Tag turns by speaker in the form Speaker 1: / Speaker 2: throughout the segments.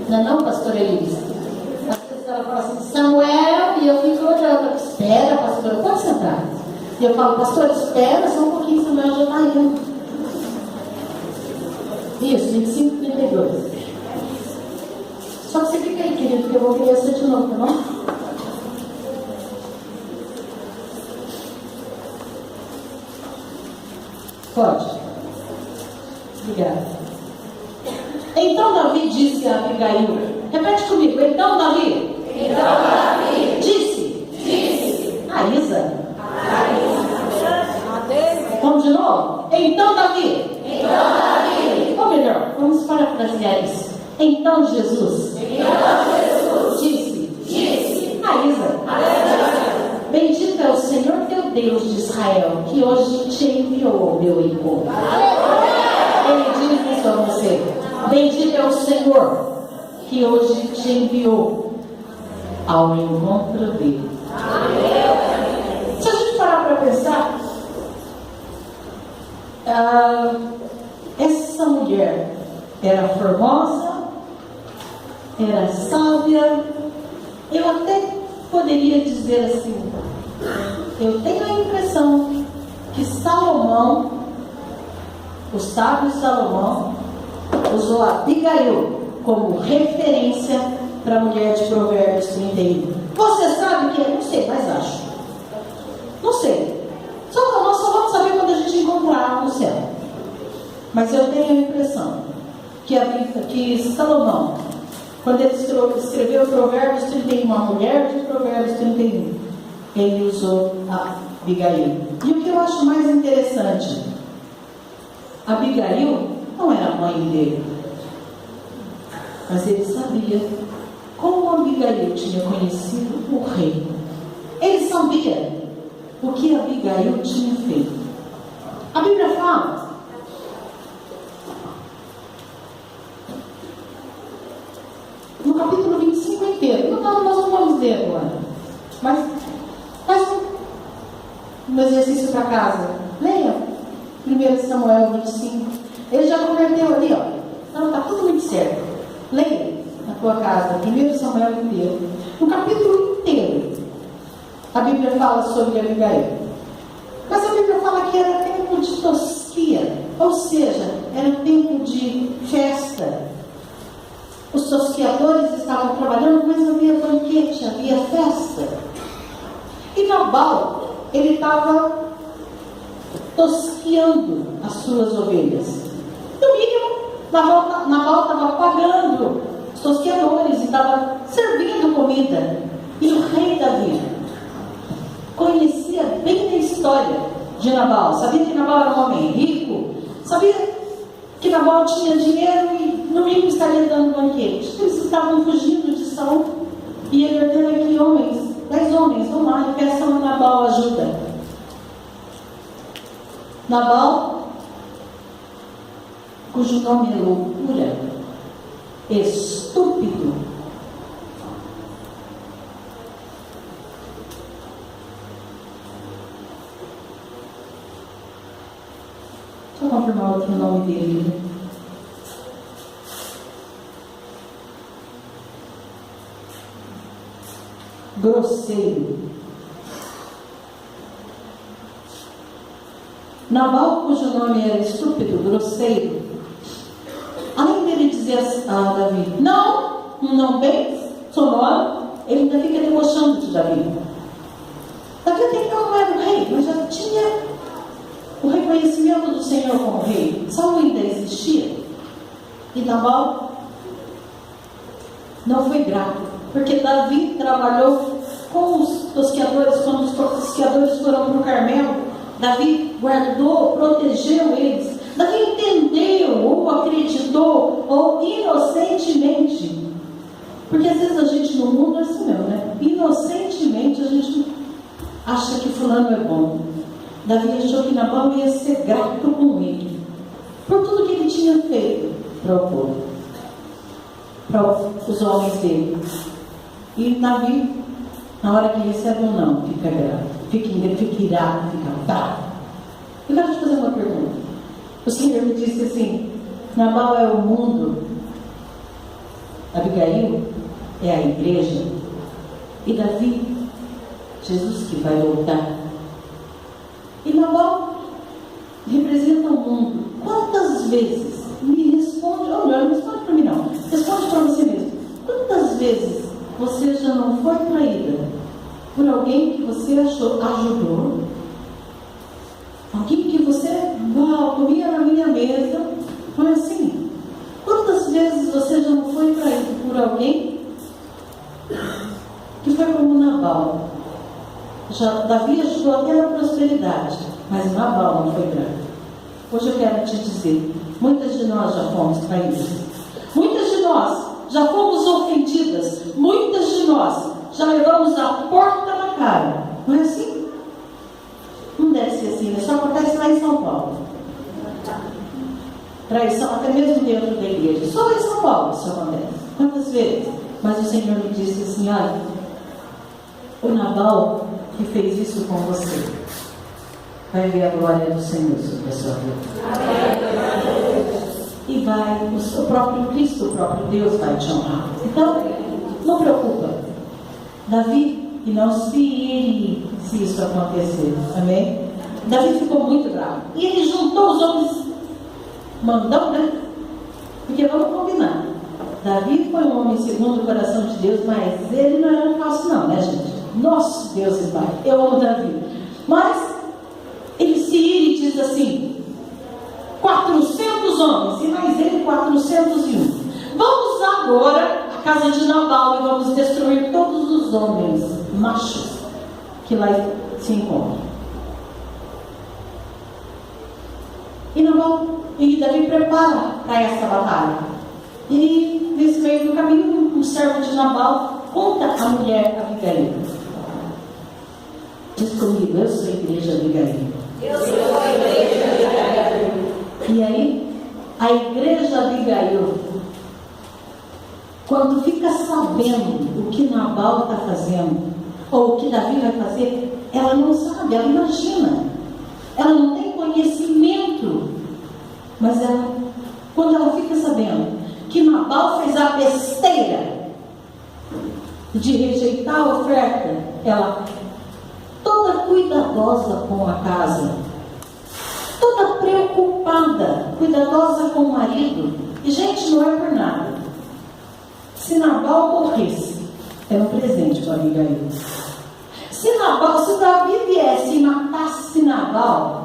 Speaker 1: Não, pastora Elisa. Às vezes ela fala assim, Samuel, e eu fico olhando, espera, pastora, pode sentar. E eu falo, pastora, espera só um pouquinho, Samuel já está indo. Isso, 25, 32. Só que você fica aí, querido, porque eu vou querer ser de novo, tá bom? Pode. Obrigada. Então Davi disse a Abigail, repete comigo, então Davi disse a Isa. Vamos de novo? Então Davi. Ou melhor, vamos parafrasear isso. Então Jesus disse a Isa, bendito é o Senhor teu Deus de Israel, que hoje te enviou ao meu encontro. Ele diz isso a você. Bendito é o Senhor, que hoje te enviou ao encontro dele. Se a gente parar para pensar, essa mulher era formosa, era sábia. Eu até poderia dizer assim, eu tenho a impressão que Salomão, o sábio Salomão, usou a Abigail como referência para a mulher de Provérbios 31. Você sabe que é? Não sei, mas acho. Não sei. Nós só vamos saber quando a gente encontrar no céu. Mas eu tenho a impressão que Salomão, quando ele escreveu Provérbios 31, a mulher de Provérbios 31, ele usou a Abigail. E o que eu acho mais interessante, Abigail não era a mãe dele, mas ele sabia como Abigail tinha conhecido o rei. Ele sabia o que Abigail tinha feito. A Bíblia fala no capítulo 25 inteiro. Nós não vamos ler agora, mas faz um exercício para casa. Leia 1 Samuel 25. Ele já converteu ali, ó. Não, está tudo muito certo. Leia na tua casa 1 Samuel inteiro. No capítulo inteiro, a Bíblia fala sobre Abigail. Mas a Bíblia fala que era tempo de tosquia, ou seja, era tempo de festa. Os tosquiadores estavam trabalhando, mas havia banquete, havia festa. E Nabal, ele estava tosquiando as suas ovelhas. No mínimo, Nabal estava pagando os tosquiadores e estava servindo comida. E o rei Davi conhecia bem a história de Nabal. Sabia que Nabal era um homem rico. Sabia que Nabal tinha dinheiro e no mínimo estaria dando banquete. Eles estavam fugindo de Saul. E ele ordena que 10 homens vão lá e peçam a Nabal ajuda. Nabal, cujo nome é loucura, estúpido, deixa eu confirmar outro nome dele. Grosseiro. Nabal, cujo nome era estúpido, grosseiro, além dele dizer a Davi, não bem, sonoro, ele ainda fica debochando de Davi. Davi até então não era o rei, mas já tinha o reconhecimento do Senhor como rei. Saul ainda existia. E Nabal não foi grato, porque Davi trabalhou com os tosquiadores. Quando os tosquiadores foram para o Carmelo, Davi guardou, protegeu eles. Davi entendeu, ou acreditou, ou inocentemente, porque às vezes a gente no mundo é assim mesmo, né? Inocentemente a gente acha que fulano é bom. Davi achou que Nabal ia ser grato com ele por tudo que ele tinha feito para o povo, para os homens dele. E Davi, na hora que recebe um não, fica grato, fica irado, fica bravo. Eu quero te fazer uma pergunta. O Senhor me disse assim: Nabal é o mundo, Abigail é a igreja, e Davi, Jesus que vai voltar. E Nabal representa o mundo. Quantas vezes, me responde, ou não responde para mim não, responde para você mesmo. Quantas vezes você já não foi traída por alguém que você ajudou? Alguém que você comia na minha mesa, não é assim? Quantas vezes você já não foi traído por alguém que foi como Nabal? Davi ajudou até na prosperidade, mas Nabal não foi traído. Hoje eu quero te dizer, muitas de nós já fomos traídas, muitas de nós já fomos ofendidas, muitas de nós já levamos a porta na cara, não é assim? Não deve ser assim, isso acontece lá em São Paulo. Traição até mesmo dentro da igreja, só em São Paulo isso acontece. Quantas vezes? Mas o Senhor me disse assim: olha, o Nabal que fez isso com você vai ver a glória do Senhor sobre a sua vida. E vai, o próprio Cristo, o próprio Deus vai te honrar. Então, não preocupa, Davi, e não se irrite se isso acontecer, amém? Davi ficou muito bravo, e ele juntou os homens mandão, né? Porque vamos combinar, Davi foi um homem segundo o coração de Deus, mas ele não era fácil não, né, gente? Nosso Deus e Pai, eu amo Davi, mas ele se ira e diz assim: 400 homens, e mais ele 401. Vamos agora à casa de Nabal e vamos destruir todos os homens machos que lá se encontram. E Davi prepara para essa batalha. E nesse meio do caminho, um servo de Nabal conta a mulher Abigail. Diz comigo: eu sou a igreja Abigail.
Speaker 2: Eu sou a igreja Abigail.
Speaker 1: E aí, a igreja Abigail, quando fica sabendo o que Nabal está fazendo, ou o que Davi vai fazer, ela não sabe, ela imagina, ela não tem conhecimento, mas quando ela fica sabendo que Nabal fez a besteira de rejeitar a oferta, ela, toda cuidadosa com a casa, toda preocupada, cuidadosa com o marido, e gente, não é por nada, se Nabal morresse, era um presente para Abigail. Se Davi viesse e matasse Nabal,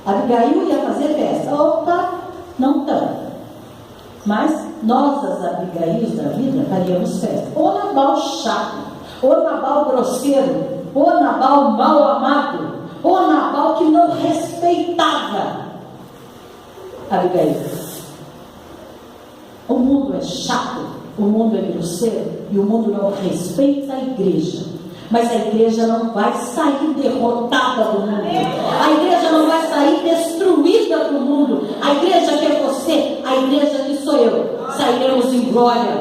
Speaker 1: Abigail ia fazer festa. Opa, não tanto. Mas nós, as Abigails da vida, faríamos festa. Ou Nabal chato, ou Nabal grosseiro, ou Nabal mal amado, ou Nabal que não respeitava Abigail. O mundo é chato, o mundo é grosseiro, e o mundo não respeita a igreja. Mas a igreja não vai sair derrotada do mundo. A igreja não vai sair destruída do mundo. A igreja que é você, a igreja que sou eu, sairemos em glória.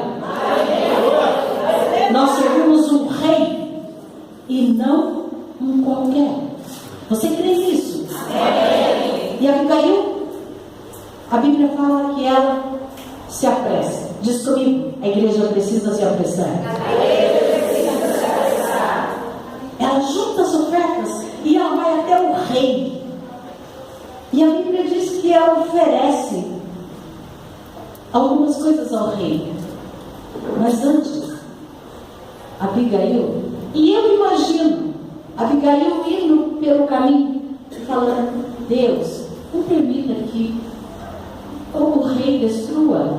Speaker 1: Nós servimos um rei e não um qualquer. Você crê nisso? E Abigail, a Bíblia fala que ela se apressa. Diz comigo: a igreja precisa se apressar. Ela junta as ofertas e ela vai até o rei. E a Bíblia diz que ela oferece algumas coisas ao rei. Mas antes, Abigail, e eu imagino Abigail indo pelo caminho e falando: Deus, não permita que o rei destrua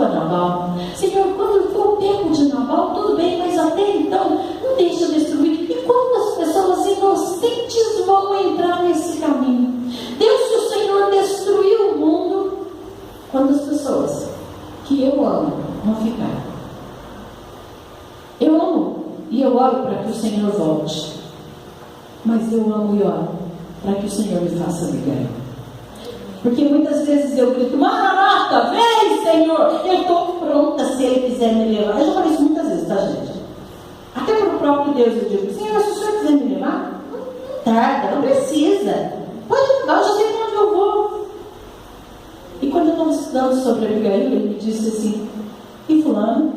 Speaker 1: Nabal. Senhor, quando for o tempo de Nabal, tudo bem, mas até então, não deixa destruir. E quantas pessoas inocentes vão entrar nesse caminho? Deus, se o Senhor destruiu o mundo, quantas pessoas que eu amo vão ficar? Eu amo e eu oro para que o Senhor volte. Mas eu amo e oro para que o Senhor me faça ligar. Porque muitas vezes eu grito: Maranata, vem, Senhor, eu estou pronta se Ele quiser me levar. Eu já falei isso muitas vezes, tá, gente? Até para o próprio Deus eu digo: Senhor, se o Senhor quiser me levar, não tarda, não precisa. Pode levar, eu já sei para onde sobre Abigail, ele me disse assim: e fulano?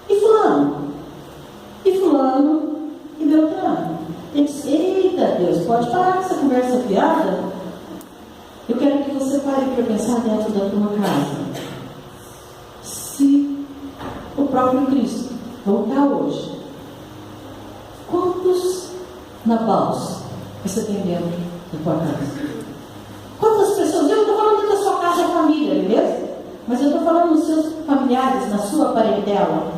Speaker 1: E fulano? E fulano? E Beltrano? Ele disse: eita Deus, pode parar com essa conversa fiada? Eu quero que você pare para pensar dentro da tua casa. Se o próprio Cristo voltar hoje, quantos Nabals você tem dentro da tua casa? Quantas pessoas? Eu não estou falando da sua casa, família, beleza? Mas eu estou falando dos seus familiares, na sua parentela.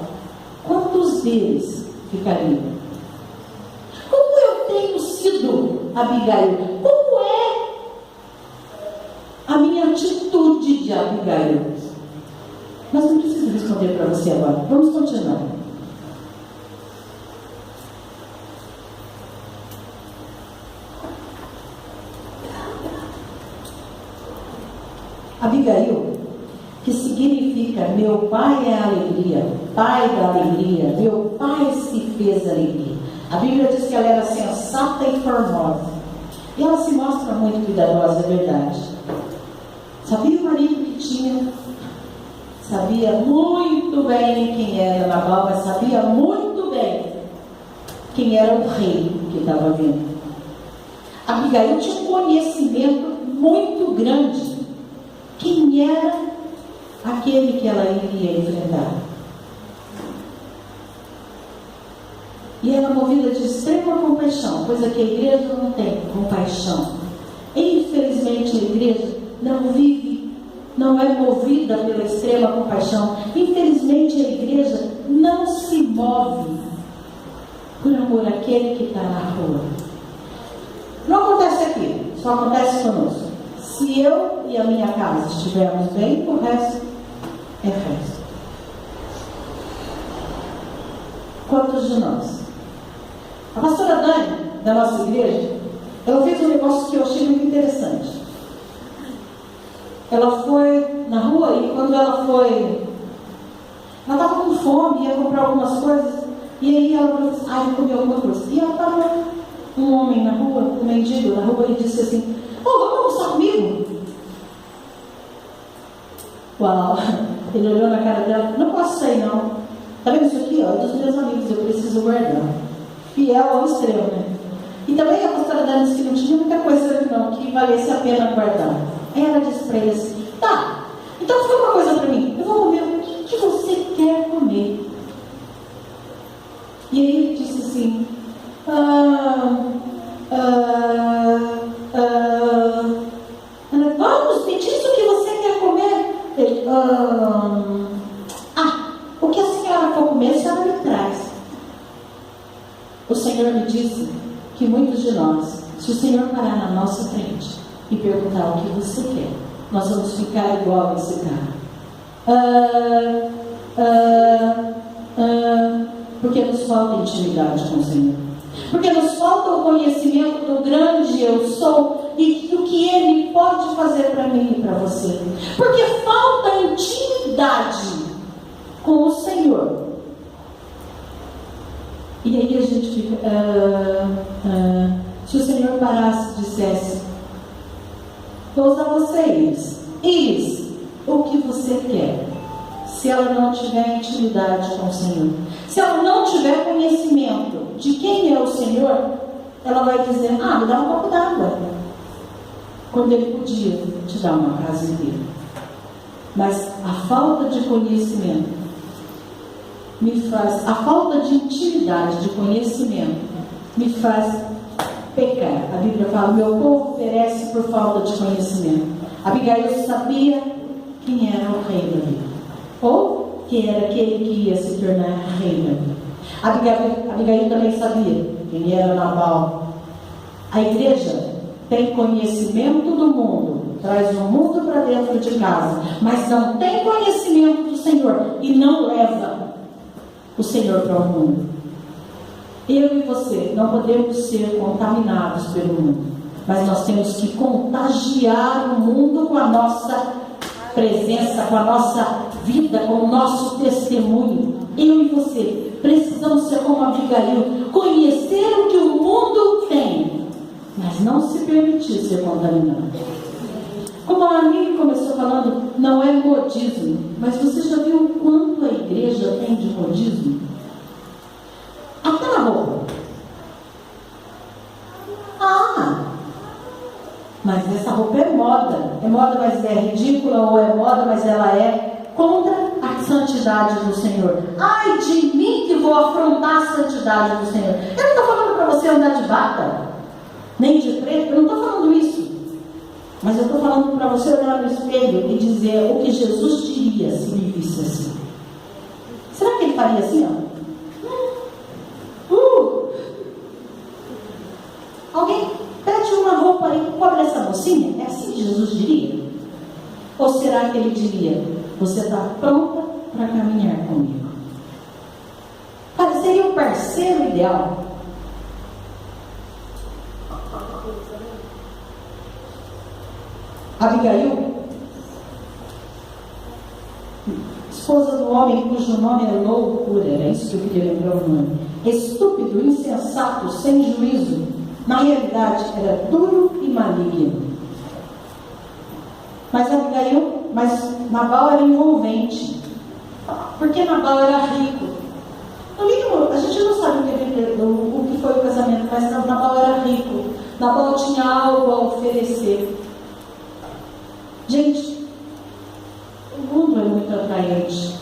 Speaker 1: Quantos deles ficariam? Como eu tenho sido Abigail? Como é a minha atitude de Abigail? Mas não preciso responder para você agora. Vamos continuar. Abigail, que significa meu pai é a alegria, pai da alegria, meu pai se fez alegria. A Bíblia diz que ela era sensata e formosa. E ela se mostra muito cuidadosa, é verdade. Sabia o marido que tinha? Sabia muito bem quem era Nabal, mas sabia muito bem quem era o rei que estava vindo. Abigail tinha um conhecimento muito grande. Quem era aquele que ela iria enfrentar? E ela, movida de extrema compaixão, coisa que a igreja não tem, compaixão. Infelizmente a igreja não vive, não é movida pela extrema compaixão. Infelizmente a igreja não se move por amor àquele que está na rua. Não acontece aqui, só acontece conosco. Se eu e a minha casa estivermos bem, o resto é resto. Quantos de nós? A pastora Dani, da nossa igreja, ela fez um negócio que eu achei muito interessante. Ela foi na rua e quando ela estava com fome, ia comprar algumas coisas, e aí ela falou assim: eu comi alguma coisa. E ela estava um homem na rua, um mendigo na rua, e disse assim: vamos almoçar comigo? Uau! Ele olhou na cara dela: não posso sair não. Tá vendo isso aqui? É dos meus amigos, eu preciso guardar. Fiel ao extremo, né? E também a pastora Dani disse que não tinha muita coisa não, que valesse a pena guardar. Aí ela disse para ele assim: tá, então fala uma coisa para mim, eu vou comer o que você quer comer. E aí ele disse assim: vamos, me diz o que você quer comer. Ele: o que a senhora for comer, a senhora me traz. O Senhor me disse que muitos de nós, se o Senhor parar na nossa frente e perguntar o que você quer, nós vamos ficar igual a esse cara. Porque nos falta intimidade com o Senhor. Porque nos falta o conhecimento do grande eu sou e do que Ele pode fazer para mim e para você. Porque falta intimidade com o Senhor. E aí a gente fica... se o Senhor parasse e dissesse: vou usar você, Iris, o que você quer? Se ela não tiver intimidade com o Senhor, se ela não tiver conhecimento de quem é o Senhor, ela vai dizer: me dá um copo d'água, quando Ele podia te dar uma casa inteira. Mas a falta de conhecimento a falta de intimidade, de conhecimento, me faz pecar. A Bíblia fala: meu povo perece por falta de conhecimento. Abigail sabia quem era o rei da vida, ou quem era aquele que ia se tornar rei da vida. Abigail também sabia quem era Nabal. A igreja tem conhecimento do mundo, traz o mundo para dentro de casa, mas não tem conhecimento do Senhor e não leva o Senhor para o mundo. Eu e você não podemos ser contaminados pelo mundo, mas nós temos que contagiar o mundo com a nossa presença, com a nossa vida, com o nosso testemunho. Eu e você precisamos ser como Abigail, conhecer o que o mundo tem, mas não se permitir ser contaminado. Como a amiga começou falando, não é modismo, mas você já viu o quanto a igreja tem de modismo? Até na roupa. Mas essa roupa é moda, mas é ridícula, ou é moda, mas ela é contra a santidade do Senhor. Ai de mim que vou afrontar a santidade do Senhor. Eu não estou falando para você andar de bata, nem de preto, eu não estou falando isso. Mas eu estou falando para você olhar no espelho e dizer o que Jesus diria se me visse assim. Será que ele faria assim, ó? Alguém pede uma roupa e cobre essa mocinha? É assim que Jesus diria? Ou será que ele diria, você está pronta para caminhar comigo? Seria o parceiro ideal. Abigail, esposa do homem cujo nome é loucura, era isso que eu queria lembrar o nome. Estúpido, insensato, sem juízo. Na realidade, era duro e maligno. Mas Nabal era envolvente. Porque Nabal era rico. No mínimo, a gente não sabe o que foi o casamento, mas Nabal era rico. Nabal tinha algo a oferecer. Gente, o mundo é muito atraente.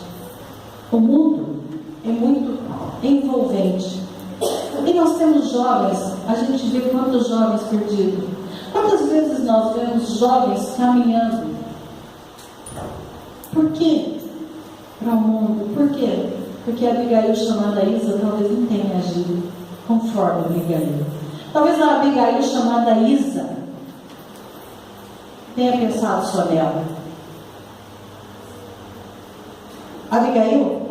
Speaker 1: O mundo é muito envolvente. E nós temos jovens, a gente vê quantos jovens perdidos. Quantas vezes nós vemos jovens caminhando? Por quê? Para o mundo. Por quê? Porque a Abigail chamada Isa talvez não tenha agido conforme a Abigail. Talvez a Abigail chamada Isa tenha pensado só nela. Abigail,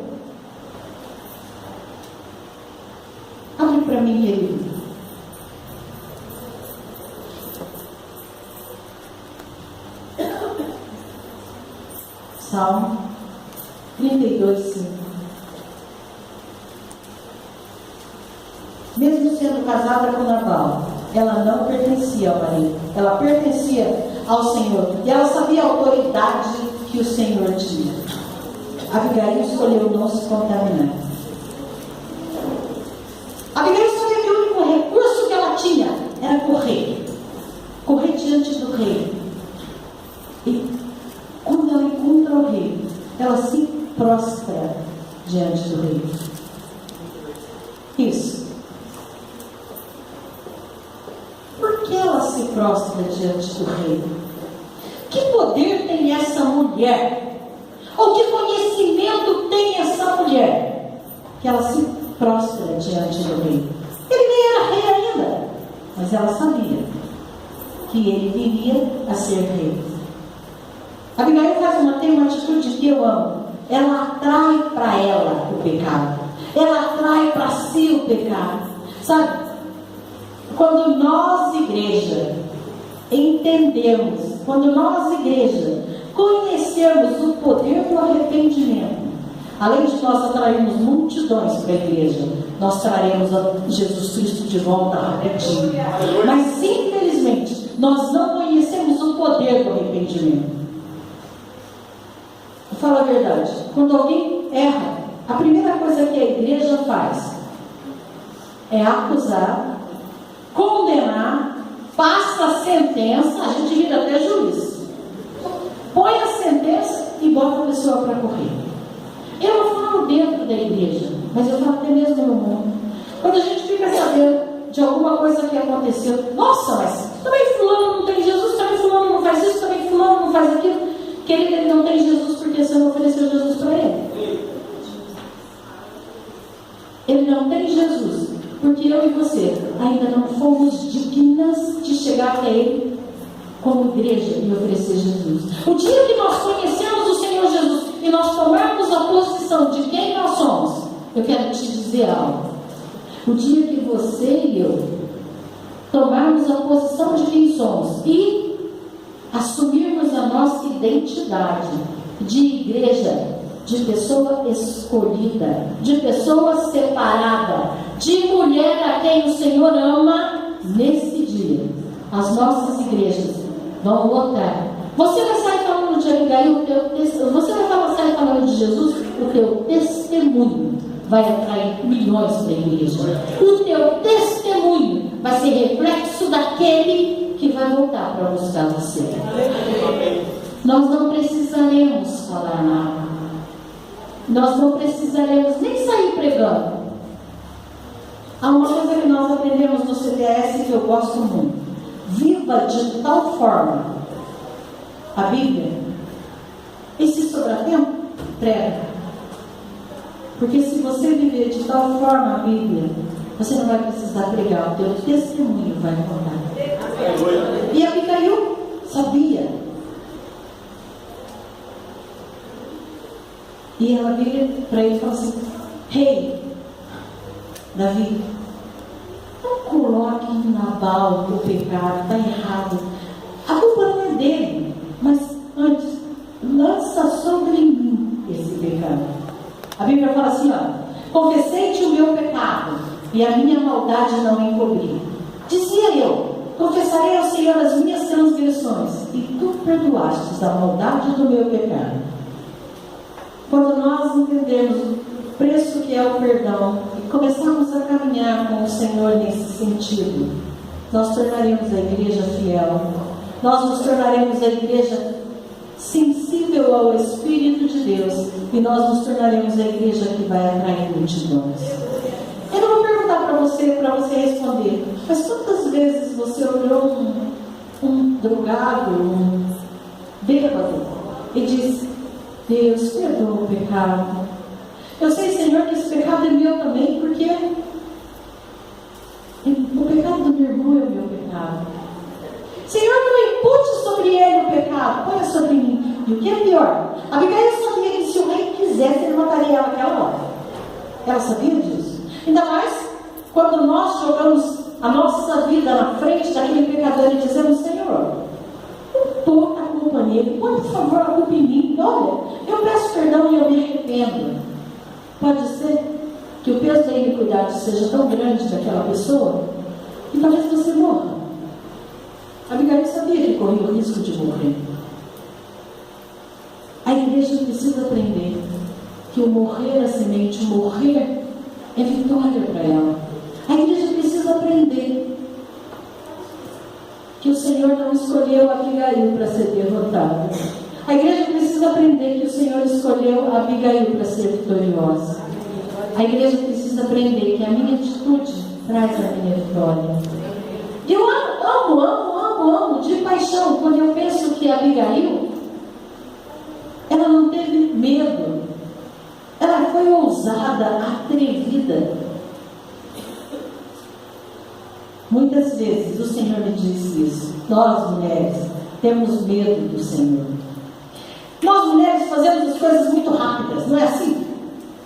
Speaker 1: abre para mim, querido. Salmo 32, 5. Mesmo sendo casada com Nabal, ela não pertencia ao marido, ela pertencia ao Senhor. E ela sabia a autoridade que o Senhor tinha. Abigail escolheu não se contaminar. Abigail sabia que o único recurso que ela tinha era correr. Correr diante do rei. E quando ela encontra o rei, ela se prostra diante do rei. Isso. Por que ela se prostra diante do rei? Que poder tem essa mulher? Ou que conhecimento tem essa mulher? Que ela se prostra diante do rei. Ele nem era rei ainda, mas ela sabia que ele viria a ser rei. Abigail tem uma atitude que eu amo. Ela atrai para ela o pecado. Ela atrai para si o pecado. Sabe? Quando nós, igreja, entendemos, quando nós, igreja, conhecermos o poder do arrependimento, além de nós atrairmos multidões para a igreja, nós traremos a Jesus Cristo de volta rapidinho. Mas, infelizmente, nós não conhecemos o poder do arrependimento. Fala a verdade. Quando alguém erra, a primeira coisa que a igreja faz é acusar, condenar, passa a sentença, a gente vira até juiz, põe a sentença e bota a pessoa para correr. Eu não falo dentro da igreja, mas eu falo até mesmo no mundo. Quando a gente fica sabendo de alguma coisa que aconteceu, nossa, mas também fulano não tem Jesus, também fulano não faz isso, também fulano não faz aquilo. Querido, ele não tem Jesus porque você não ofereceu Jesus para ele. Ele não tem Jesus porque eu e você ainda não fomos dignas de chegar até ele como igreja e oferecer Jesus. O dia que nós conhecemos o Senhor Jesus e nós tomarmos a posição de quem nós somos, eu quero te dizer algo. O dia que você e eu tomarmos a posição de quem somos e assumirmos a nossa identidade de igreja, de pessoa escolhida, de pessoa separada, de mulher a quem o Senhor ama, nesse dia as nossas igrejas vão lotar Você vai sair falando de Abigail, você vai sair falando de Jesus, o teu testemunho vai atrair milhões para a igreja. O teu testemunho vai ser reflexo daquele que vai voltar para buscar você. Nós não precisaremos falar nada. Nós não precisaremos nem sair pregando. Há uma coisa que nós aprendemos no CTS que eu gosto muito. Viva de tal forma a Bíblia, e se sobrar tempo, prega. Porque se você viver de tal forma a Bíblia, você não vai precisar pregar, o teu testemunho vai contar. E Abigail sabia. E ela vira para ele e fala assim: Rei Davi, não coloque em Nabal o pecado, está errado. A culpa não é dele, mas antes, lança sobre mim esse pecado. A Bíblia fala assim, confessei-te o meu pecado e a minha maldade não encobri. Dizia eu, confessarei ao Senhor as minhas transgressões e tu perdoastes a maldade do meu pecado. Quando nós entendemos o preço que é o perdão e começarmos a caminhar com o Senhor nesse sentido, nós tornaremos a igreja fiel. Nós nos tornaremos a igreja sensível ao Espírito de Deus e nós nos tornaremos a igreja que vai atrair multidões. Eu não vou perguntar para você responder, mas quantas vezes você olhou um drogado, um bêbado e disse: Deus, perdoa o pecado. Eu sei, Senhor, que esse pecado é meu também, porque o pecado do meu irmão é o meu pecado. Senhor, não impute sobre ele o pecado, põe sobre mim. E o que é pior? Abigail sabia que se o rei quisesse, ele mataria ela naquela hora. Ela sabia disso. Ainda mais quando nós jogamos a nossa vida na frente daquele pecador e dizemos: Senhor, não toca a culpa nele, põe por favor a culpa em mim. Olha, eu peço perdão e eu me arrependo. Pode ser que o peso da iniquidade seja tão grande daquela pessoa que talvez você morra. Abigail sabia que corria o risco de morrer. A igreja precisa aprender que o morrer é semente, o morrer é vitória para ela. A igreja precisa aprender que o Senhor não escolheu Abigail para ser derrotada. A igreja precisa aprender que o Senhor escolheu Abigail para ser vitoriosa. A igreja precisa aprender que a minha atitude traz a minha vitória. E eu amo de paixão quando eu penso que Abigail, ela não teve medo, ela foi ousada, atrevida. Muitas vezes o Senhor me diz isso: nós mulheres temos medo do Senhor. Nós mulheres fazemos as coisas muito rápidas, não é assim?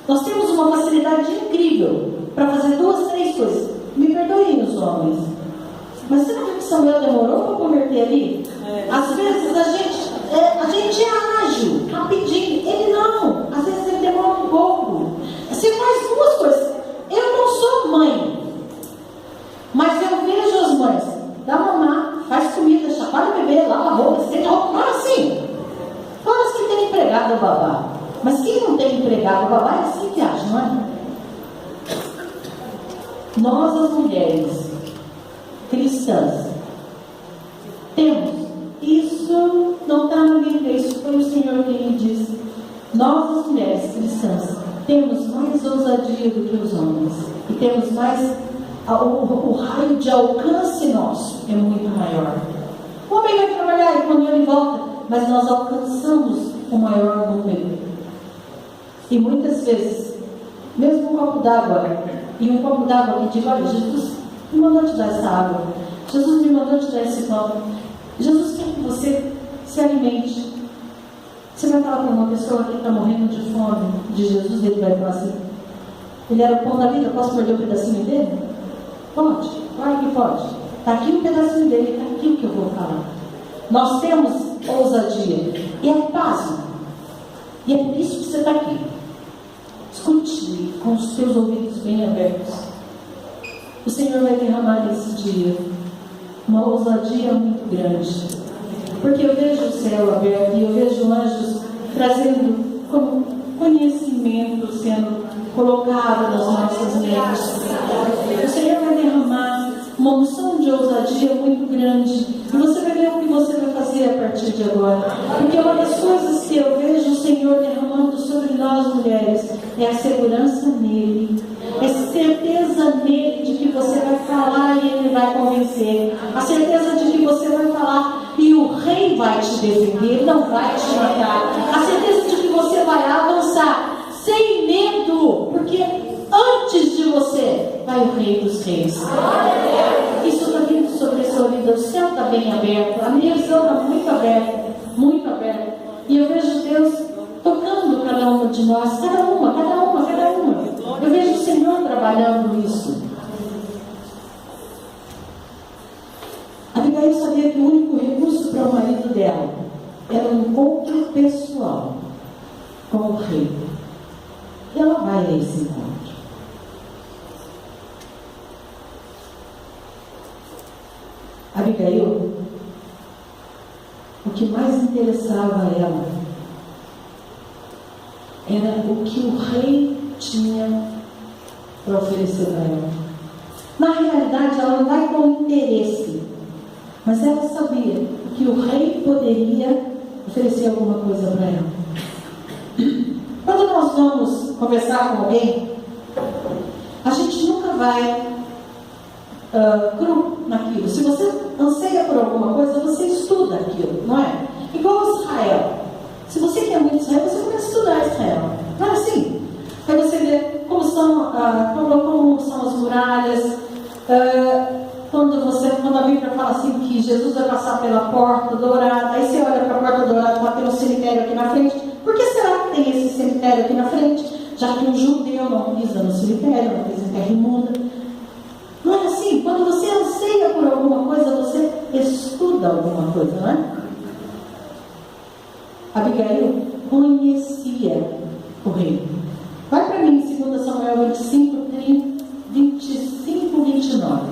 Speaker 1: Nós temos uma facilidade incrível para fazer 2, 3 coisas. Me perdoem os homens, mas você não viu que Samuel demorou para converter ali? Às vezes a gente é ágil, rapidinho. Ele não, às vezes ele demora um pouco. Você faz 2 coisas. Eu não sou mãe, mas eu vejo as mães: dá mamar, faz comida, chacoalha o bebê, lava a roupa, estende a roupa. Não é assim. Fala que tem empregado ou babá. Mas quem não tem empregado ou babá é assim que acha, não é? Nós, as mulheres cristãs, temos, isso não está na Bíblia, isso foi o Senhor quem me disse. Nós, as mulheres cristãs, temos mais ousadia do que os homens, e temos mais, o raio de alcance nosso é muito maior. O homem vai trabalhar e quando ele volta, mas nós alcançamos o maior número. E muitas vezes, mesmo um copo d'água, e um copo d'água que diz: olha, Jesus me mandou te dar essa água, Jesus me mandou te dar esse copo, Jesus quer que você se alimente. Você vai falar para uma pessoa que está morrendo de fome de Jesus, ele vai falar assim: ele era o pão da vida, posso morder um pedacinho dele? Pode, claro que pode. Está aqui um pedacinho dele, está aqui o que eu vou falar. Nós temos ousadia, e é pasmo, e é por isso que você está aqui. Escute com os seus ouvidos bem abertos. O Senhor vai derramar nesse dia uma ousadia muito grande. porque eu vejo o céu aberto e eu vejo anjos trazendo como conhecimento sendo colocado nas nossas mentes. O Senhor vai derramar uma unção de ousadia muito grande e você vai ver o que você vai fazer a partir de agora, porque uma das coisas que eu vejo o Senhor derramando sobre nós mulheres é a segurança nele, é certeza nele de que você vai falar e ele vai convencer, a certeza de que você vai falar e o rei vai te defender, ele não vai te matar, a certeza de que você vai avançar sem medo, porque antes de você vai o Rei dos Reis. Isso está vindo sobre a sua vida. O céu está bem aberto, a minha visão está muito aberta, muito aberta. E eu vejo Deus tocando cada uma de nós, cada uma. Eu vejo o Senhor trabalhando isso. Abigail sabia que o único recurso para o marido dela era um encontro pessoal com o rei. E ela vai a esse encontro. Abigail, o que mais interessava a ela era o que o rei tinha para oferecer para ela. Na realidade, ela não vai com interesse, mas ela sabia que o rei poderia oferecer alguma coisa para ela. Quando nós vamos conversar com alguém, a gente nunca vai cru naquilo. Se você anseia por alguma coisa, você estuda aquilo, não é? Igual Israel. Se você quer muito Israel, você começa a estudar Israel. Não é assim? Aí você vê como são as muralhas. Quando a Bíblia fala assim que Jesus vai passar pela porta dourada, aí você olha para a porta dourada, lá tem um cemitério aqui na frente. Por que será que tem esse cemitério aqui na frente? Já que um judeu não pisa no cemitério, não pisa em terra imunda. Não é assim? Quando você anseia por alguma coisa, você estuda alguma coisa, não é? Abigail conhecia o rei. Vai para mim em 2 Samuel 25, 29.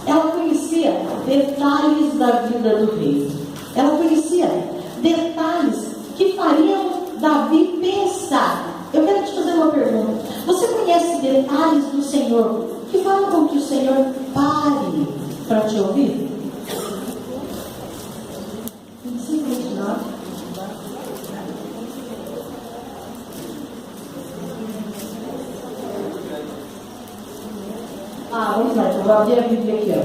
Speaker 1: Ela conhecia detalhes da vida do rei. Ela conhecia detalhes que fariam Davi pensar. Eu quero te fazer uma pergunta. Você conhece detalhes do Senhor que falam com que o Senhor pare para te ouvir? 25, 29. Vamos lá, eu vou abrir a Bíblia aqui, ó.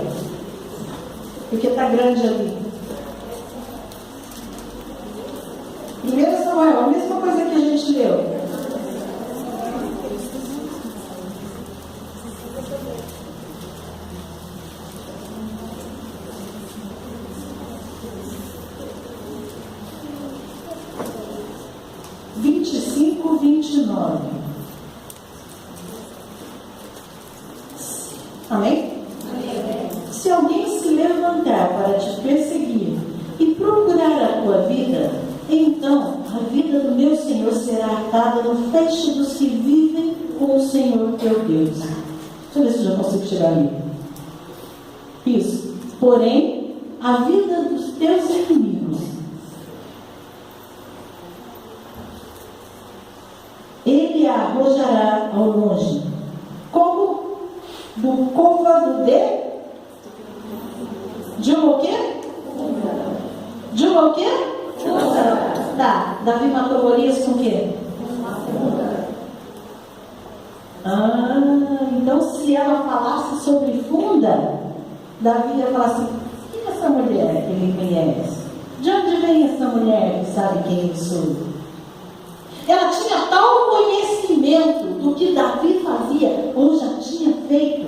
Speaker 1: Porque está grande ali. 1 Samuel, a mesma coisa que a gente leu. Versículo 29. Amém? Amém? Se alguém se levantar para te perseguir e procurar a tua vida, então a vida do meu Senhor será atada no feixe dos que vivem com o Senhor teu Deus. Deixa eu ver se eu já consigo tirar ali. Isso. Porém, a vida dos teus inimigos ele a arrojará ao longe, como do côvado de uma o quê? De uma o quê? Tá, Davi matou Golias com o quê? Então se ela falasse sobre funda, Davi ia falar assim: quem é essa mulher que ele conhece? De onde vem essa mulher que sabe quem eu sou? Ela tinha tal conhecimento do que Davi fazia ou já tinha feito,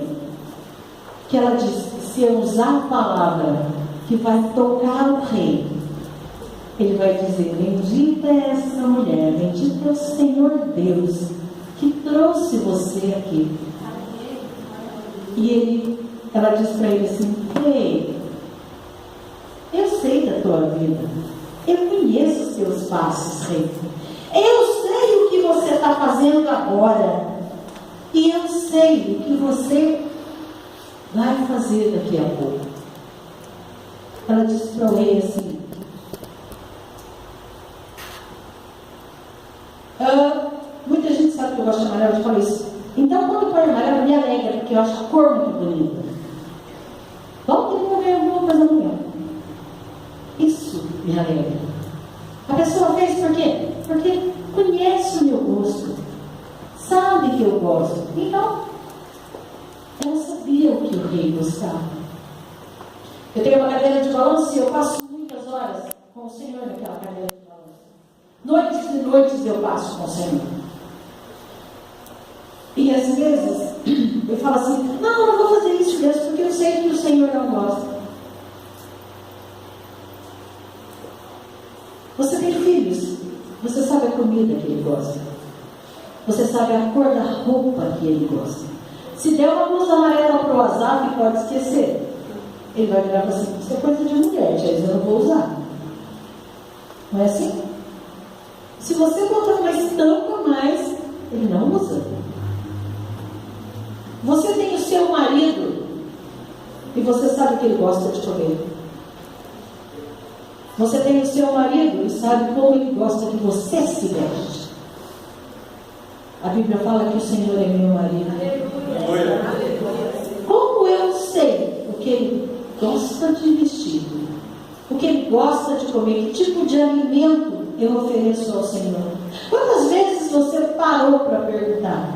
Speaker 1: que ela disse: se eu usar a palavra que vai tocar o rei, ele vai dizer: bendita é essa mulher, bendito é o Senhor Deus que trouxe você aqui. E ela disse para ele assim: rei, eu sei da tua vida, eu conheço os teus passos, rei. Eu sei o que você está fazendo agora. E eu sei o que você vai fazer daqui a pouco. Ela disse para o rei assim: muita gente sabe que eu gosto de amarelo, eu falo isso. Então, quando põe amarelo, me alegra, porque eu acho a cor muito bonita. Vamos ter que ver alguma coisa mulher. Isso me alegra. A pessoa fez por quê? Porque conhece o meu gosto, sabe que eu gosto. Então, ela sabia o que o rei gostava. Eu tenho uma cadeira de balanço e eu passo muitas horas com o Senhor naquela cadeira de balanço. Noites e noites eu passo com o Senhor. E às vezes eu falo assim: não, não vou fazer isso, Deus, porque eu sei que o Senhor não gosta. Você tem filhos, você sabe a comida que ele gosta, você sabe a cor da roupa que ele gosta. Se der uma blusa amarela para o WhatsApp, pode esquecer. Ele vai virar para você: isso é coisa de mulher, tia, eu não vou usar. Não é assim? Se você botar uma estampa a mais, ele não usa. Você tem o seu marido e você sabe que ele gosta de comer. Você tem o seu marido e sabe como ele gosta que você se veste. A Bíblia fala que o Senhor é meu marido. Como eu sei o que ele gosta de vestir, o que ele gosta de comer, que tipo de alimento eu ofereço ao Senhor? Quantas vezes você parou para perguntar?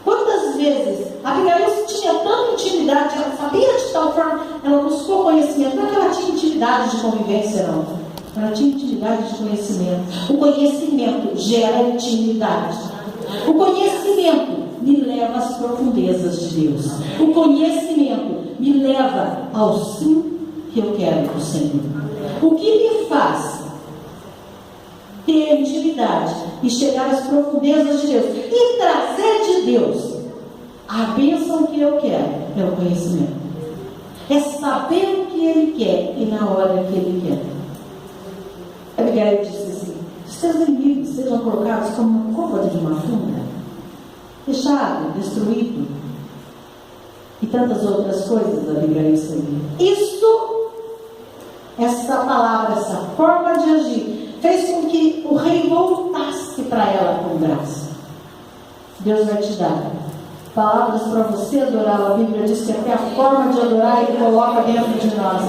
Speaker 1: Quantas vezes a Abigail tinha tanta intimidade, ela sabia de tal forma, ela buscou conhecimento, não é que ela tinha intimidade de convivência, não. Ela tinha intimidade de conhecimento. O conhecimento gera intimidade. O conhecimento me leva às profundezas de Deus. O conhecimento me leva ao sim que eu quero do Senhor. O que me faz ter intimidade e chegar às profundezas de Deus e trazer de Deus a bênção que eu quero é o conhecimento. É saber o que Ele quer e na hora que Ele quer. Abigail disse assim: os teus inimigos sejam colocados como uma côvado de uma funda, fechado, destruído, e tantas outras coisas. Abigail sabia. Isso, essa palavra, essa forma de agir, fez com que o rei voltasse para ela com graça. Deus vai te dar palavras para você adorar. A Bíblia diz que até a forma de adorar Ele coloca dentro de nós.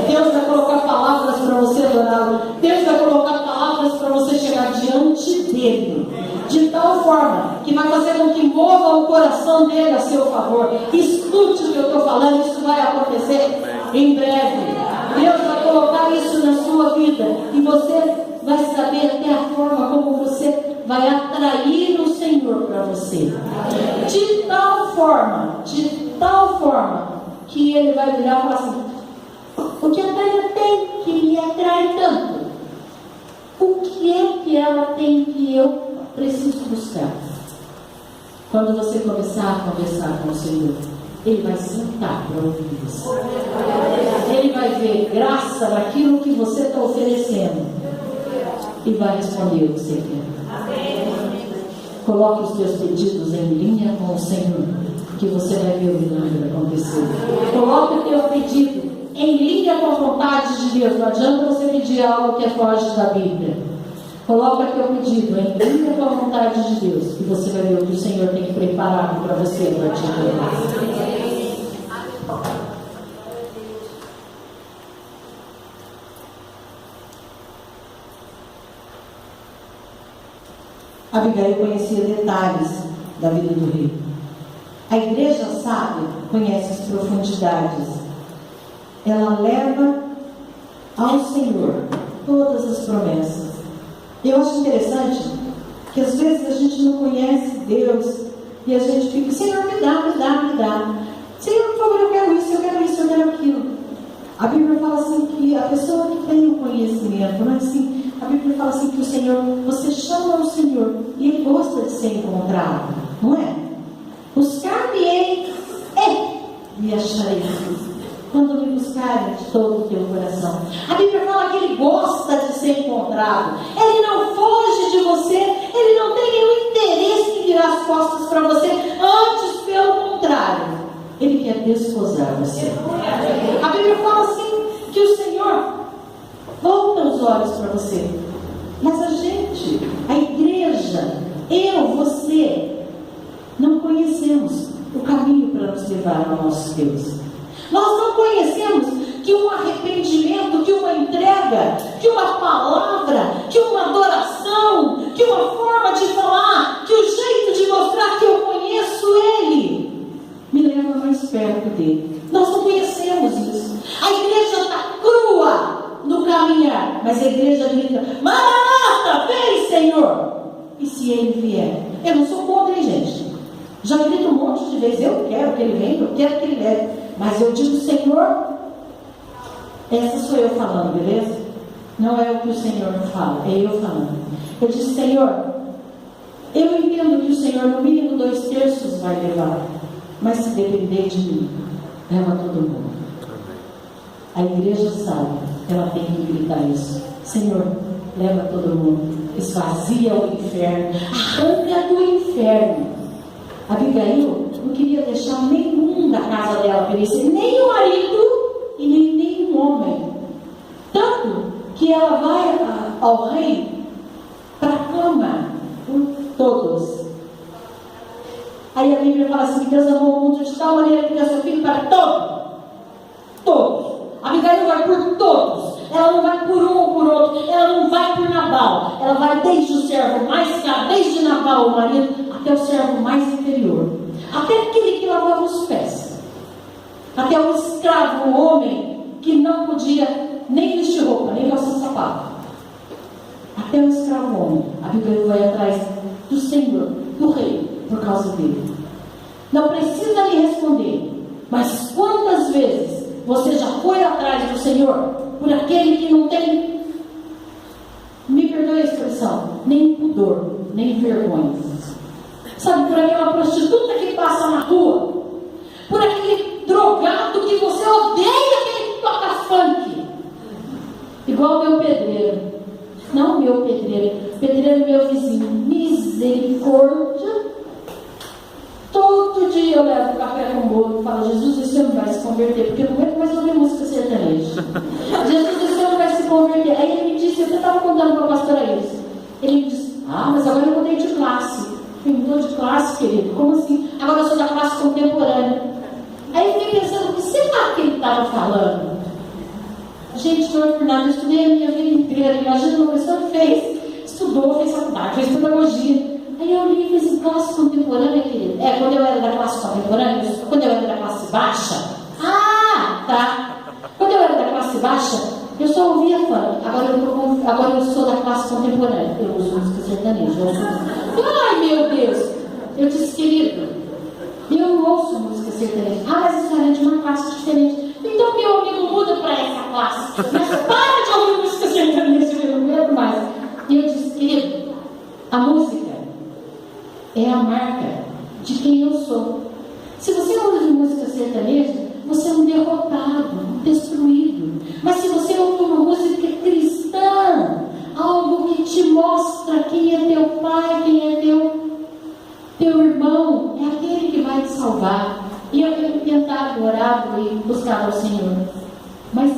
Speaker 1: Deus vai colocar palavras para você adorá-lo. Deus vai colocar palavras para você chegar diante dEle, de tal forma que vai fazer com que mova o coração dEle a seu favor. Escute o que eu estou falando, isso vai acontecer em breve. Deus vai colocar isso na sua vida e você vai saber até a forma como você vai atrair o Senhor para você. De tal forma que Ele vai virar e falar assim: o que a Tânia tem que me atrai tanto? O que é que ela tem que eu preciso buscar? Quando você começar a conversar com o Senhor, Ele vai sentar para ouvir você. Ele vai ver graça naquilo que você está oferecendo e vai responder o que você quer. Coloque os teus pedidos em linha com o Senhor, que você vai ver o milagre acontecer. Coloque o teu pedido em linha com a vontade de Deus. Não adianta você pedir algo que foge da Bíblia. Coloque o teu pedido em linha com a vontade de Deus, e você vai ver o que o Senhor tem preparado para você a partir de agora. Abigail conhecia detalhes da vida do rei. A igreja sábia conhece as profundidades. Ela leva ao Senhor todas as promessas. Eu acho interessante que às vezes a gente não conhece Deus e a gente fica: Senhor, me dá, me dá, me dá. Senhor, por favor, eu quero isso, eu quero isso, eu quero aquilo. A Bíblia fala assim que a pessoa que tem o conhecimento, não é assim? A Bíblia fala assim que o Senhor, você chama o Senhor e Ele gosta de ser encontrado, não é? Buscar-me-ei, me acharei, quando me buscarem de todo o teu coração. A Bíblia fala que Ele gosta de ser encontrado. Ele não foge de você, Ele não tem nenhum interesse em virar as costas para você. Antes, pelo contrário, Ele quer desposar você. A Bíblia fala assim, que o Senhor volta os olhos para você. Mas a gente, a igreja, eu, você, não conhecemos o caminho para nos levar ao nosso Deus. Nós não conhecemos que um arrependimento, que uma entrega, que uma palavra, que uma adoração, que uma forma de falar, que o jeito de mostrar que eu conheço Ele, me leva mais perto dele. Nós não conhecemos isso. A igreja está crua no caminhar, mas a igreja grita: Maranata, vem, Senhor! E se Ele vier? Eu não sou contra, hein, gente? Já grito um monte de vezes: eu quero que Ele venha, eu quero que Ele leve. Mas eu digo: Senhor, essa sou eu falando, beleza? Não é o que o Senhor fala, é eu falando. Eu disse: Senhor, eu entendo que o Senhor no mínimo 2/3 vai levar, mas se depender de mim, leva todo mundo. A igreja sabe, ela tem que gritar isso: Senhor, leva todo mundo, esvazia o inferno, arranca do inferno. Abigail não queria deixar nenhum da casa dela perecer, nem o marido e nem nenhum homem. Tanto que ela vai ao rei para clamar por todos. Aí a Bíblia fala assim: Deus amou o mundo de tal maneira que deu seu filho para todos. Abigail vai por todos. Ela não vai por um ou por outro. Ela não vai por Nabal. Ela vai desde o servo mais caro, desde Nabal, o marido, até o servo mais inferior, até aquele que lavava os pés, até o escravo, o homem que não podia nem vestir roupa, nem calçar sapato, até o escravo homem. A Bíblia vai atrás do Senhor, do rei, por causa dele. Não precisa me responder, mas quantas vezes você já foi atrás do Senhor por aquele que não tem, me perdoe a expressão, nem pudor, nem vergonha? Sabe, por aquela prostituta que passa na rua, por aquele drogado que você odeia, aquele que toca funk, igual o meu pedreiro. Não o meu pedreiro meu vizinho. Misericórdia. Todo dia eu levo café com bolo e falo: Jesus, esse homem vai se converter, porque eu não aguento mais ouvir música sertaneja. Jesus, esse homem vai se converter. Aí ele me disse, eu estava contando para a pastora isso, ele me disse: mas agora eu mudei de classe. Eu mudou de classe, querido? Como assim? Agora eu sou da classe contemporânea. Aí eu fiquei pensando: o que será que ele estava falando? Gente, não é por nada, eu estudei a minha vida inteira. Imagina uma pessoa que estudou, fez faculdade, fez pedagogia. Aí eu li e fiz classe contemporânea, querido. Quando eu era da classe contemporânea, quando eu era da classe baixa. Tá. Quando eu era da classe baixa, eu só ouvia funk. Agora eu sou da classe contemporânea. Eu uso música sertaneja. Ai, meu Deus! Eu disse: querido, eu não ouço música sertaneja. Mas isso é de uma classe diferente. Então meu amigo, muda para essa classe. Mas para de ouvir música sertaneja, eu não lembro mais. E eu disse: querido, a música é a marca de quem eu sou. Se você ouve música sertaneja, você é um derrotado, um destruído. Mas se você ouve uma música cristã, algo que te mostra quem é teu pai, quem é teu irmão, é aquele que vai te salvar. E eu tenho tentado orar e buscar ao Senhor. Mas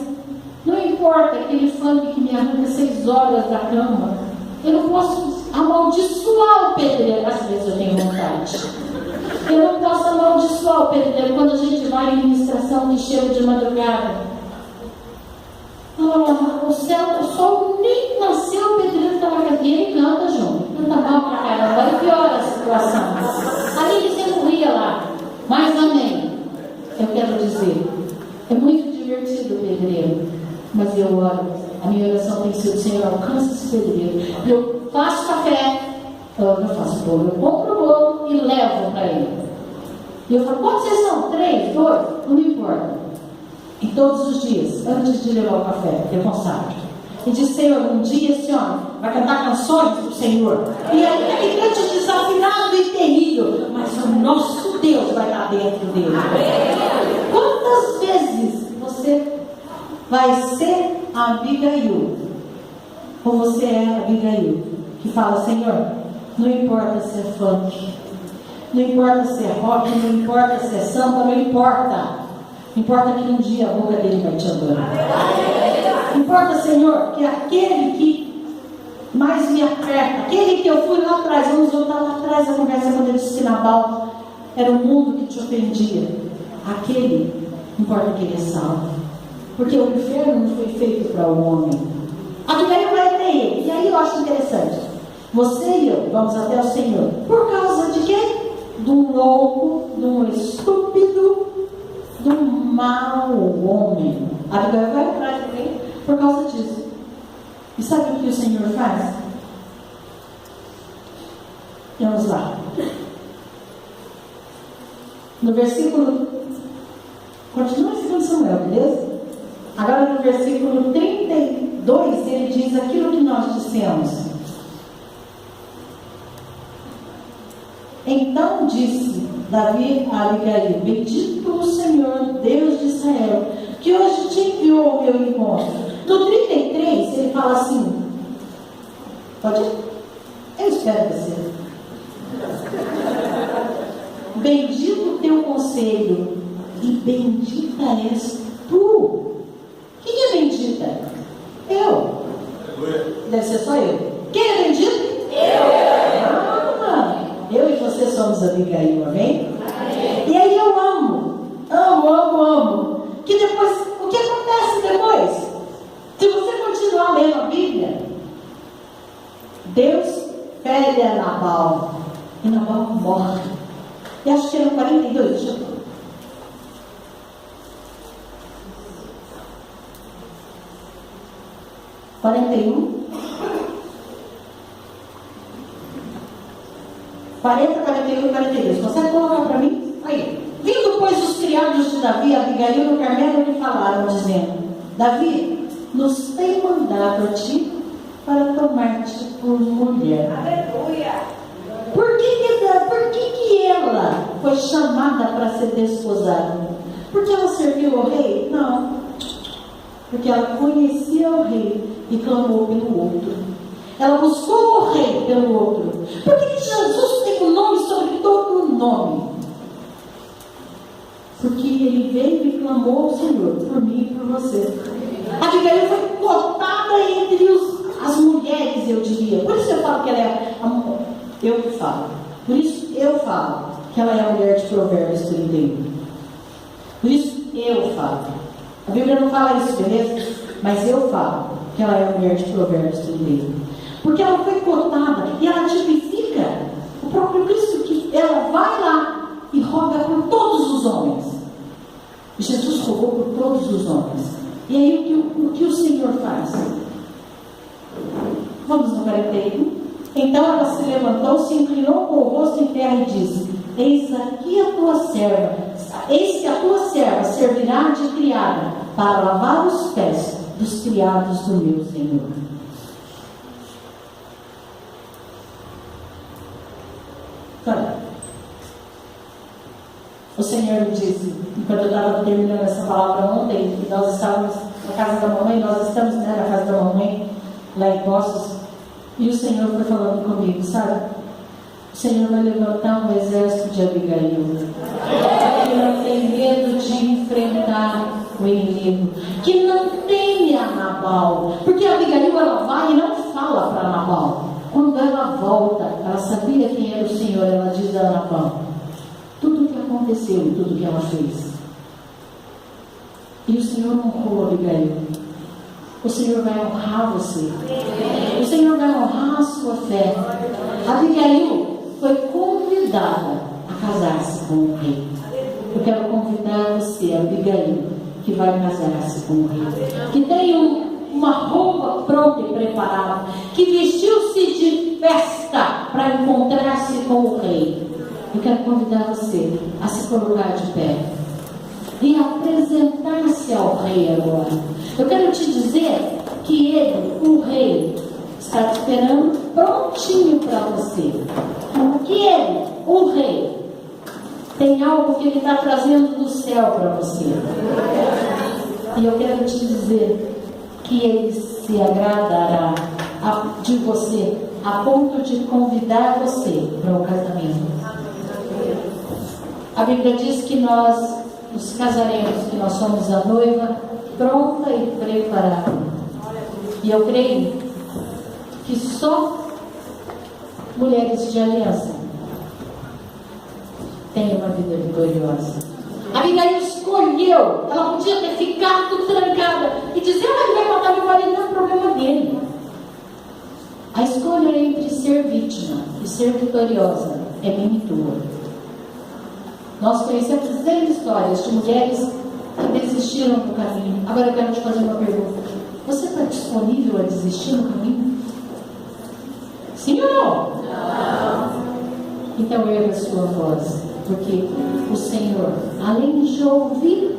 Speaker 1: não importa aquele funk que me arranca 6 horas da cama, eu não posso amaldiçoar o pedreiro. Às vezes eu tenho vontade. Eu não posso amaldiçoar o pedreiro quando a gente vai em ministração que chega de madrugada. O céu, o sol nem nasceu, o pedreiro está na casa dele e canta junto. Canta mal pra caramba, aí piora a situação. Ali ele sempre ria lá. Mas amém. Eu quero dizer, é muito divertido o pedreiro, mas eu oro. A minha oração tem sido: Senhor, alcança esse pedreiro. Eu faço café, eu não faço bolo, eu compro o bolo e levo para ele. E eu falo: quantos vocês são? 3, 2? Não me importa. E todos os dias, antes de levar o café, eu consagro. E diz: Senhor, um dia esse homem vai cantar canções do Senhor. E ele cante desafinado e terrível, mas o nosso Deus vai estar dentro dele. Quantas vezes você vai ser a Abigail? Ou você é a Abigail que fala: Senhor, não importa se é funk, Não importa se é rock, não importa se é samba, não importa. Importa que um dia a boca dele vai te adorar. Importa, Senhor, que aquele que mais me aperta, aquele que eu fui lá atrás, vamos voltar lá atrás a conversa quando eu disse que Nabal era o mundo que te ofendia. Aquele, importa que ele é salvo. Porque o inferno não foi feito para o homem. Abigail vai até ele. E aí eu acho interessante. Você e eu vamos até o Senhor. Por causa de quê? De um louco, de um estúpido, de um mau homem. Abigail vai atrás dele por causa disso. E sabe o que o Senhor faz? Vamos lá. No versículo... Continua em 2 Samuel, beleza? Agora no versículo 32, ele diz aquilo que nós dissemos. Então disse Davi a Abigail: bendito o Senhor, Deus de Israel, que hoje te enviou ao meu encontro. No 33, ele fala assim: pode ir? Eu espero você. Bendito o teu conselho, e bendita és tu. Quem é bendita? Eu. Deve ser só eu. Quem é bendito? Eu e você somos Abigail, amém? E aí eu amo, que depois, o que acontece depois? Se você continuar lendo a Bíblia, Deus fere a Nabal, e Nabal morre. E acho que era 42, deixa eu ver. 41, 40, 41 e 42. Consegue colocar para mim? Aí. Vindo, pois, os criados de Davi, Abigail no Carmelo, lhe falaram, dizendo: Davi nos tem mandado a ti para tomar-te por mulher. Aleluia! Por que ela foi chamada para ser desposada? Porque ela serviu ao rei? Não. Porque ela conhecia o rei e clamou pelo outro. Ela buscou o rei pelo outro. Por que Jesus tem um nome sobre todo nome? Porque ele veio e clamou ao Senhor por mim e por você. Abigail foi cotada entre as mulheres, eu diria. Por isso eu falo que ela é eu que falo. Por isso eu falo que ela é a mulher de Provérbios 31. Por isso eu falo. A Bíblia não fala isso, beleza? Mas eu falo que ela é a mulher de Provérbios 31. Porque ela foi cotada e ela tipifica o próprio Cristo, que ela vai lá e roga por todos os homens. Jesus rogou por todos os homens. E aí o que o Senhor faz? Vamos no 41. Então ela se levantou, se inclinou com o rosto em terra e disse: Eis aqui a tua serva, eis que a tua serva servirá de criada para lavar os pés dos criados do meu Senhor. O Senhor me disse, quando eu estava terminando essa palavra ontem, que nós estávamos na casa da mamãe, nós estamos na casa da mamãe, lá em Poços, e o Senhor foi falando comigo, sabe? O Senhor vai levantar um exército de Abigail, que não tem medo de enfrentar o inimigo, que não teme a Nabal, porque a Abigail ela vai e não fala para Nabal. Quando ela volta, ela sabia quem era o Senhor, ela diz a Nabal tudo o que aconteceu e tudo o que ela fez. E o Senhor honrou Abigail. O Senhor vai honrar você. O Senhor vai honrar a sua fé. Abigail foi convidada a casar-se com o rei. Eu quero convidar você, Abigail, que vai casar-se com o rei, que tem uma roupa pronta e preparada, que vestiu-se de festa para encontrar-se com o rei. Eu quero convidar você a se colocar de pé e apresentar-se ao rei agora. Eu quero te dizer que ele, o rei, está te esperando prontinho para você. Que ele, o rei, tem algo que ele está trazendo do céu para você. E eu quero te dizer que ele se agradará de você a ponto de convidar você para o casamento. A Bíblia diz que nós nos casaremos, que nós somos a noiva pronta e preparada. E eu creio que só mulheres de aliança têm uma vida vitoriosa. A Abigail escolheu, ela podia ter ficado trancada e dizer: ele vai matar meu marido, não é problema dele. A escolha entre ser vítima e ser vitoriosa é minha e tua. Nós conhecemos N histórias de mulheres que desistiram do caminho. Agora eu quero te fazer uma pergunta: você está disponível a desistir no caminho? Sim ou não? Não. Então erga a sua voz, porque o Senhor, além de ouvir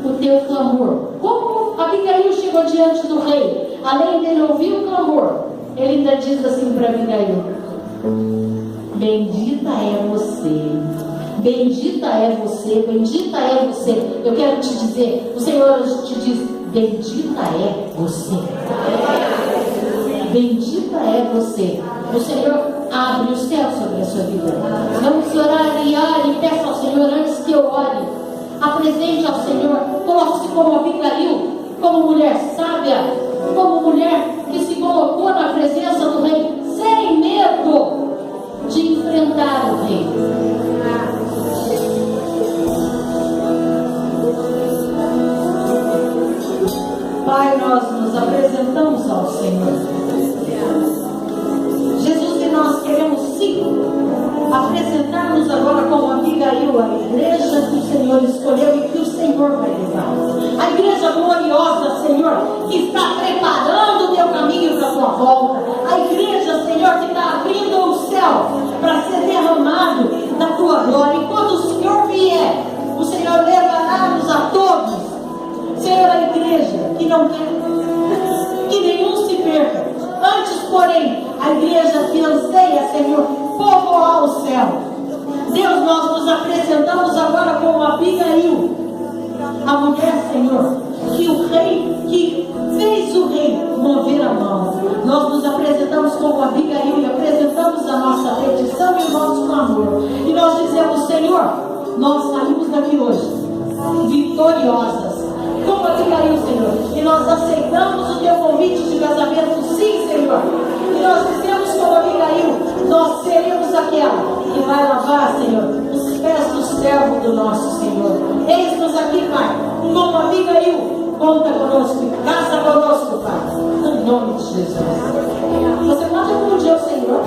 Speaker 1: o teu clamor, como Abigail chegou diante do rei, além dele ouvir o clamor, ele ainda diz assim para Abigail: bendita é você. Bendita é você, bendita é você. Eu quero te dizer, o Senhor te diz: bendita é você. Bendita é você. O Senhor abre o céu sobre a sua vida. Vamos orar e peça ao Senhor antes que eu ore. Apresente ao Senhor, coloque-se como Abigail, como mulher sábia, como mulher que se colocou na presença do rei, sem medo de enfrentar o rei. Pai, nós nos apresentamos ao Senhor. Jesus, e nós queremos sim apresentar-nos agora como Abigail, a igreja que o Senhor escolheu e que o Senhor vai levar. A igreja gloriosa, Senhor, que está preparando o teu caminho para a tua volta. A igreja, Senhor, que está abrindo o céu para ser derramado da tua glória. E quando o Senhor vier, o Senhor levará-nos a todos. Senhor, a igreja que não quer que nenhum se perca. Antes, porém, a igreja que anseia, Senhor, povoar o céu. Deus, nós nos apresentamos agora como Abigail, a mulher, Senhor, que o rei, que fez o rei mover a mão. Nós nos apresentamos como Abigail e apresentamos a nossa petição e o nosso clamor. E nós dizemos: Senhor, nós saímos daqui hoje vitoriosas, como Abigail, Senhor, e nós aceitamos o teu convite de casamento, sim, Senhor. E nós dizemos como Abigail: nós seremos aquela que vai lavar, Senhor, os pés do servo do nosso Senhor. Eis-nos aqui, Pai, como Abigail, conta conosco e casa conosco, Pai, no nome de Jesus. Você pode aplaudir ao Senhor?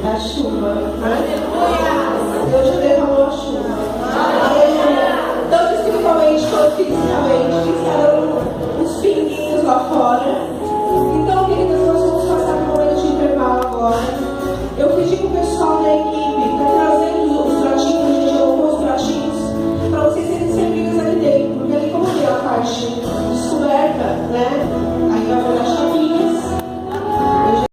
Speaker 1: A chuva. Aleluia! Deus já derramou a chuva. Aleluia! Tanto espiritualmente quanto fisicamente. Ficaram os pinguinhos lá fora.